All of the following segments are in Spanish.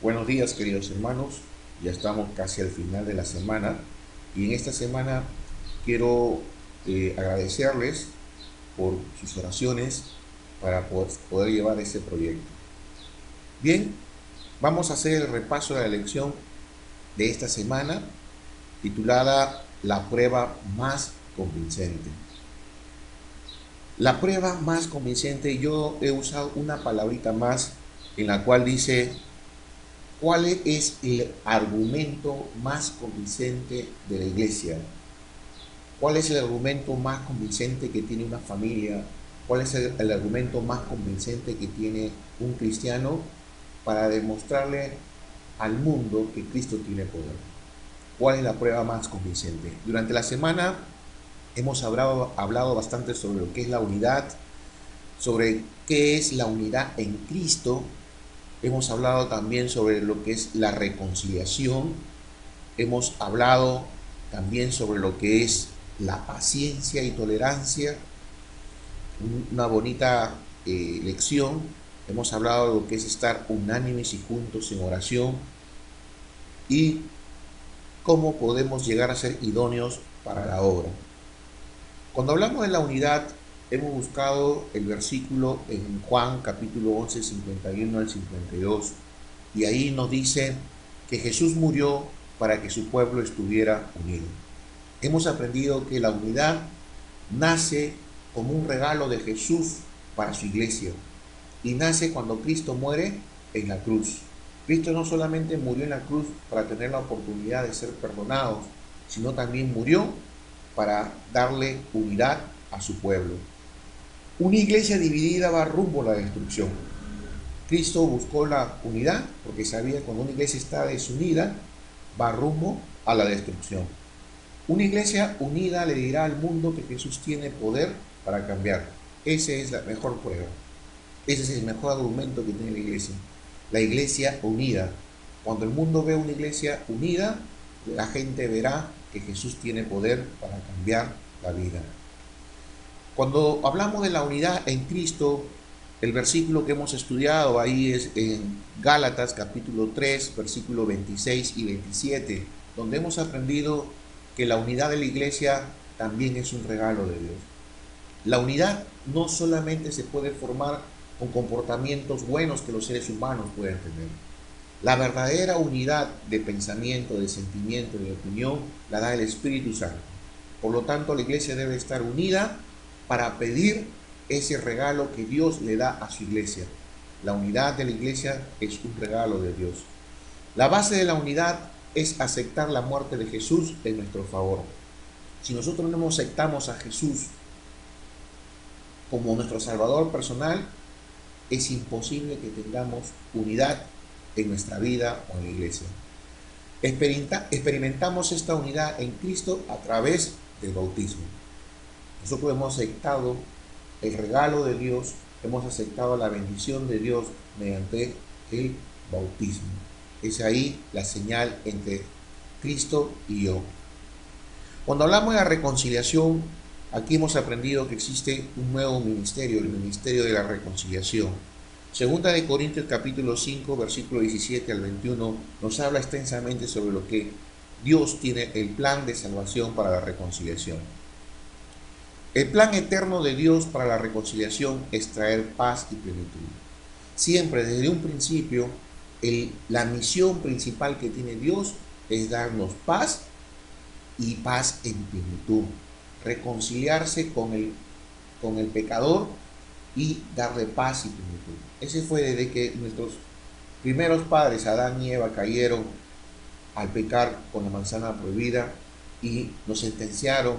Buenos días, queridos hermanos. Ya estamos casi al final de la semana y en esta semana quiero agradecerles por sus oraciones para poder llevar ese proyecto. Bien, vamos a hacer el repaso de la lección de esta semana titulada La prueba más convincente. La prueba más convincente, yo he usado una palabrita más en la cual dice: ¿cuál es el argumento más convincente de la iglesia? ¿Cuál es el argumento más convincente que tiene una familia? ¿Cuál es el argumento más convincente que tiene un cristiano para demostrarle al mundo que Cristo tiene poder? ¿Cuál es la prueba más convincente? Durante la semana hemos hablado bastante sobre lo que es la unidad, sobre qué es la unidad en Cristo. Hemos hablado también sobre lo que es la reconciliación. Hemos hablado también sobre lo que es la paciencia y tolerancia. Una bonita lección. Hemos hablado de lo que es estar unánimes y juntos en oración. Y cómo podemos llegar a ser idóneos para la obra. Cuando hablamos de la unidad, hemos buscado el versículo en Juan capítulo 11, 51 al 52, y ahí nos dice que Jesús murió para que su pueblo estuviera unido. Hemos aprendido que la unidad nace como un regalo de Jesús para su iglesia, y nace cuando Cristo muere en la cruz. Cristo no solamente murió en la cruz para tener la oportunidad de ser perdonados, sino también murió para darle unidad a su pueblo. Una iglesia dividida va rumbo a la destrucción. Cristo buscó la unidad porque sabía que cuando una iglesia está desunida, va rumbo a la destrucción. Una iglesia unida le dirá al mundo que Jesús tiene poder para cambiar. Esa es la mejor prueba. Ese es el mejor argumento que tiene la iglesia. La iglesia unida. Cuando el mundo ve una iglesia unida, la gente verá que Jesús tiene poder para cambiar la vida. Cuando hablamos de la unidad en Cristo, el versículo que hemos estudiado ahí es en Gálatas capítulo 3, versículo 26 y 27, donde hemos aprendido que la unidad de la iglesia también es un regalo de Dios. La unidad no solamente se puede formar con comportamientos buenos que los seres humanos pueden tener. La verdadera unidad de pensamiento, de sentimiento y de opinión la da el Espíritu Santo. Por lo tanto, la iglesia debe estar unida para pedir ese regalo que Dios le da a su iglesia. La unidad de la iglesia es un regalo de Dios. La base de la unidad es aceptar la muerte de Jesús en nuestro favor. Si nosotros no aceptamos a Jesús como nuestro Salvador personal, es imposible que tengamos unidad en nuestra vida o en la iglesia. Experimentamos esta unidad en Cristo a través del bautismo. Nosotros hemos aceptado el regalo de Dios, hemos aceptado la bendición de Dios mediante el bautismo. Es ahí la señal entre Cristo y yo. Cuando hablamos de la reconciliación, aquí hemos aprendido que existe un nuevo ministerio, el ministerio de la reconciliación. Segunda de Corintios capítulo 5, versículo 17 al 21, nos habla extensamente sobre lo que Dios tiene, el plan de salvación para la reconciliación. El plan eterno de Dios para la reconciliación es traer paz y plenitud. Siempre, desde un principio, la misión principal que tiene Dios es darnos paz y paz en plenitud. Reconciliarse con el pecador y darle paz y plenitud. Ese fue desde que nuestros primeros padres, Adán y Eva, cayeron al pecar con la manzana prohibida y nos sentenciaron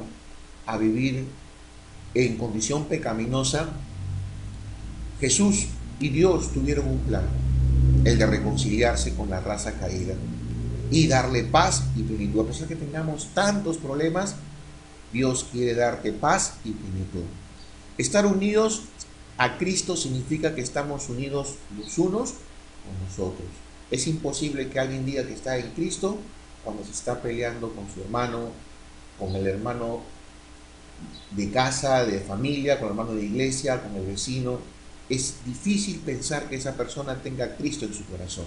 a vivir en condición pecaminosa. Jesús y Dios tuvieron un plan, el de reconciliarse con la raza caída y darle paz y plenitud. A pesar que tengamos tantos problemas, Dios quiere darte paz y plenitud. Estar unidos a Cristo significa que estamos unidos los unos con nosotros. Es imposible que alguien diga que está en Cristo cuando se está peleando con su hermano, con el hermano de casa, de familia, con el hermano de iglesia, con el vecino. Es difícil pensar que esa persona tenga a Cristo en su corazón.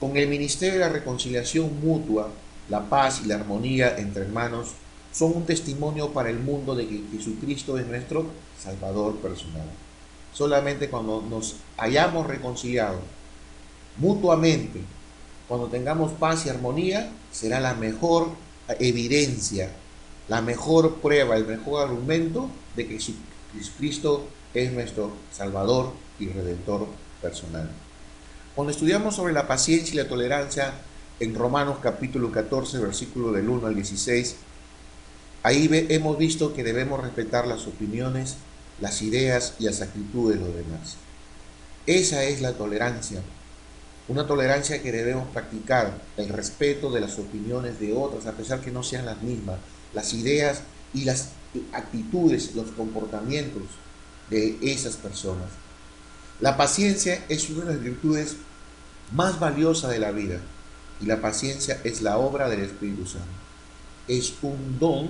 Con el ministerio de la reconciliación mutua, la paz y la armonía entre hermanos son un testimonio para el mundo de que Jesucristo es nuestro Salvador personal. Solamente cuando nos hayamos reconciliado mutuamente, cuando tengamos paz y armonía, será la mejor evidencia, la mejor prueba, el mejor argumento de que Jesucristo es nuestro Salvador y Redentor personal. Cuando estudiamos sobre la paciencia y la tolerancia en Romanos capítulo 14, versículo del 1 al 16, ahí hemos visto que debemos respetar las opiniones, las ideas y las actitudes de los demás. Esa es la tolerancia. Una tolerancia que debemos practicar, el respeto de las opiniones de otros, a pesar que no sean las mismas, las ideas y las actitudes, los comportamientos de esas personas. La paciencia es una de las virtudes más valiosas de la vida, y la paciencia es la obra del Espíritu Santo. Es un don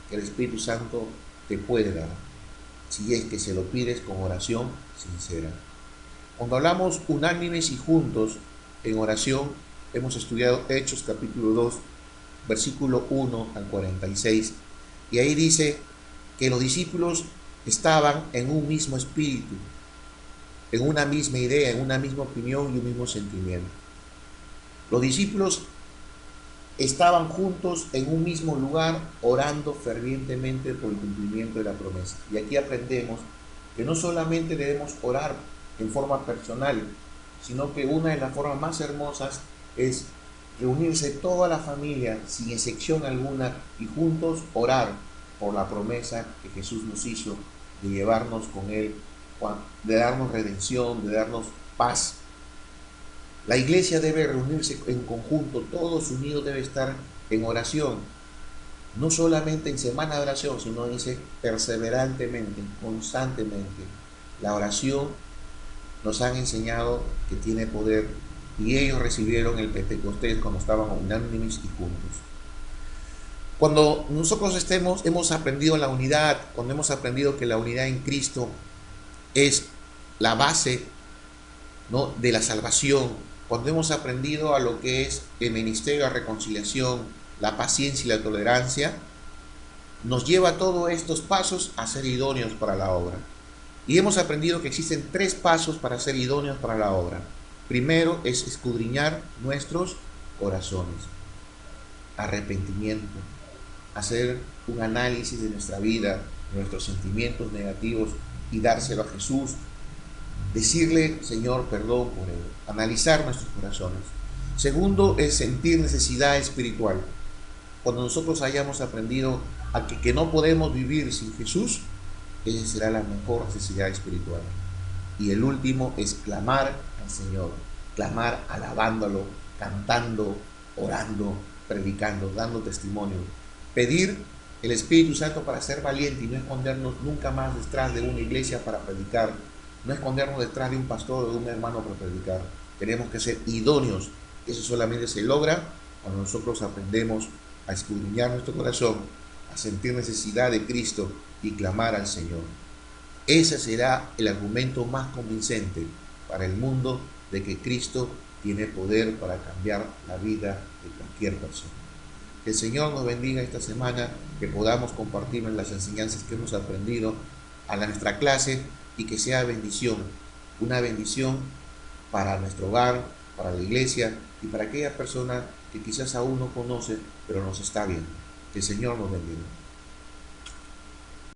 que el Espíritu Santo te puede dar, si es que se lo pides con oración sincera. Cuando hablamos unánimes y juntos en oración, hemos estudiado Hechos capítulo 2, versículo 1 al 46, y ahí dice que los discípulos estaban en un mismo espíritu, en una misma idea, en una misma opinión y un mismo sentimiento. Los discípulos estaban juntos en un mismo lugar, orando fervientemente por el cumplimiento de la promesa. Y aquí aprendemos que no solamente debemos orar en forma personal, sino que una de las formas más hermosas es reunirse toda la familia sin excepción alguna y juntos orar por la promesa que Jesús nos hizo de llevarnos con Él, de darnos redención, de darnos paz. La iglesia debe reunirse en conjunto, todos unidos, debe estar en oración, no solamente en semana de oración, sino dice perseverantemente, constantemente. La oración nos han enseñado que tiene poder y ellos recibieron el Pentecostés cuando estaban unánimes y juntos. Cuando nosotros hemos aprendido la unidad, cuando hemos aprendido que la unidad en Cristo es la base, ¿no?, de la salvación, cuando hemos aprendido a lo que es el ministerio de la reconciliación, la paciencia y la tolerancia, nos lleva a todos estos pasos a ser idóneos para la obra. Y hemos aprendido que existen 3 pasos para ser idóneos para la obra. Primero es escudriñar nuestros corazones, arrepentimiento, hacer un análisis de nuestra vida, nuestros sentimientos negativos y dárselo a Jesús. Decirle, Señor, perdón por ello. Analizar nuestros corazones. Segundo es sentir necesidad espiritual. Cuando nosotros hayamos aprendido a que no podemos vivir sin Jesús, esa será la mejor necesidad espiritual. Y el último es clamar al Señor. Clamar alabándolo, cantando, orando, predicando, dando testimonio. Pedir el Espíritu Santo para ser valiente y no escondernos nunca más detrás de una iglesia para predicar. No escondernos detrás de un pastor o de un hermano para predicar. Tenemos que ser idóneos. Eso solamente se logra cuando nosotros aprendemos a escudriñar nuestro corazón, a sentir necesidad de Cristo y clamar al Señor. Ese será el argumento más convincente para el mundo de que Cristo tiene poder para cambiar la vida de cualquier persona. Que el Señor nos bendiga esta semana, que podamos compartir las enseñanzas que hemos aprendido a nuestra clase y que sea bendición, una bendición para nuestro hogar, para la iglesia y para aquella persona que quizás aún no conoce, pero nos está viendo. Que el Señor nos bendiga.